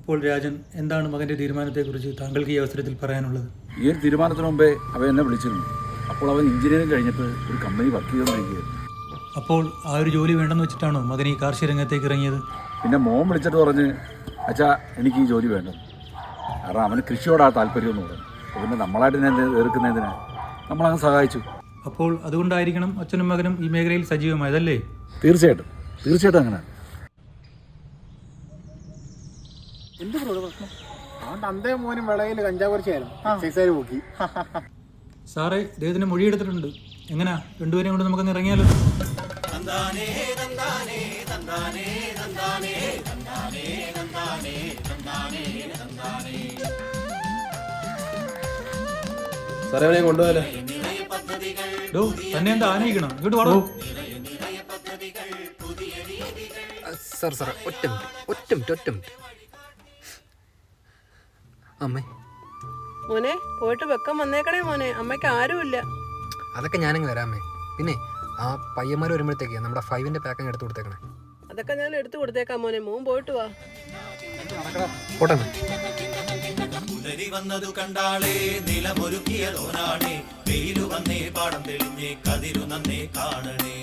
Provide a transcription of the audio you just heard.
അപ്പോൾ രാജൻ, എന്താണ് മകൻ്റെ തീരുമാനത്തെക്കുറിച്ച് താങ്കൾക്ക് ഈ അവസരത്തിൽ പറയാനുള്ളത്? ഈ ഒരു തീരുമാനത്തിന് മുമ്പേ അവൻ എന്നെ വിളിച്ചിരുന്നു. അപ്പോൾ അവൻ എഞ്ചിനീയറിംഗ് കഴിഞ്ഞിട്ട് ഒരു കമ്പനി വർക്ക് ചെയ്തുകൊണ്ടിരിക്കുകയായിരുന്നു. അപ്പോൾ ആ ഒരു ജോലി വേണ്ടെന്ന് വെച്ചിട്ടാണോ മകൻ ഈ കാർഷിക രംഗത്തേക്ക് ഇറങ്ങിയത്? പിന്നെ മോൻ വിളിച്ചിട്ട് പറഞ്ഞ്, അച്ഛാ എനിക്ക് ഈ ജോലി വേണ്ട, കാരണം അവന് കൃഷിയോടാ താല്പര്യമെന്ന് പറഞ്ഞു. അപ്പോൾ പിന്നെ നമ്മളായിട്ട് തന്നെ എതിർക്കുന്നതിന് നമ്മളങ്ങ് സഹായിച്ചു. അപ്പോൾ അതുകൊണ്ടായിരിക്കണം അച്ഛനും മകനും ഈ മേഖലയിൽ സജീവമായതല്ലേ? തീർച്ചയായിട്ടും തീർച്ചയായിട്ടും അങ്ങനെ. എന്ത് പ്രശ്നം? അവൻ്റെ അന്തേ മോനും വിളയിൽ കഞ്ചാവ് കുറച്ചായിരുന്നു പോക്കി. സാറേ, ഇദ്ദേഹത്തിന് മൊഴിയെടുത്തിട്ടുണ്ട്. എങ്ങനാ രണ്ടുപേരെയും കൊണ്ട് നമുക്കൊന്ന് ഇറങ്ങിയാലോ? സാറേ അവനെ കൊണ്ടുപോയാലോ? തന്നെ എന്താ ആനയിക്കണം? ഇങ്ങോട്ട് പാടോ. സാർ ഒറ്റ മിനിറ്റ്. അമ്മേ മോനെ, പോയിട്ട് വെക്കം വന്നേക്കണേ മോനെ, അമ്മയ്ക്ക് ആരുമില്ല. അതൊക്കെ ഞാനങ്ങ് വരാമേ. പിന്നെ ആ പയ്യന്മാർ വരുമ്പോഴത്തേക്ക് നമ്മുടെ 5-ന്റെ പാക്ക് എടുത്ത് കൊടുത്തേക്കണേ. അതൊക്കെ ഞാൻ എടുത്തു കൊടുത്തേക്കാം മോനെ, മോൻ പോയിട്ട് വാ. പോട്ടെ. വന്നതു കണ്ടാളേ നിലമൊരുക്കിയതോനാണേ, വെയിലു വന്നേ പാടം തെളിഞ്ഞേ കതിരു നന്നേ കാണണേ.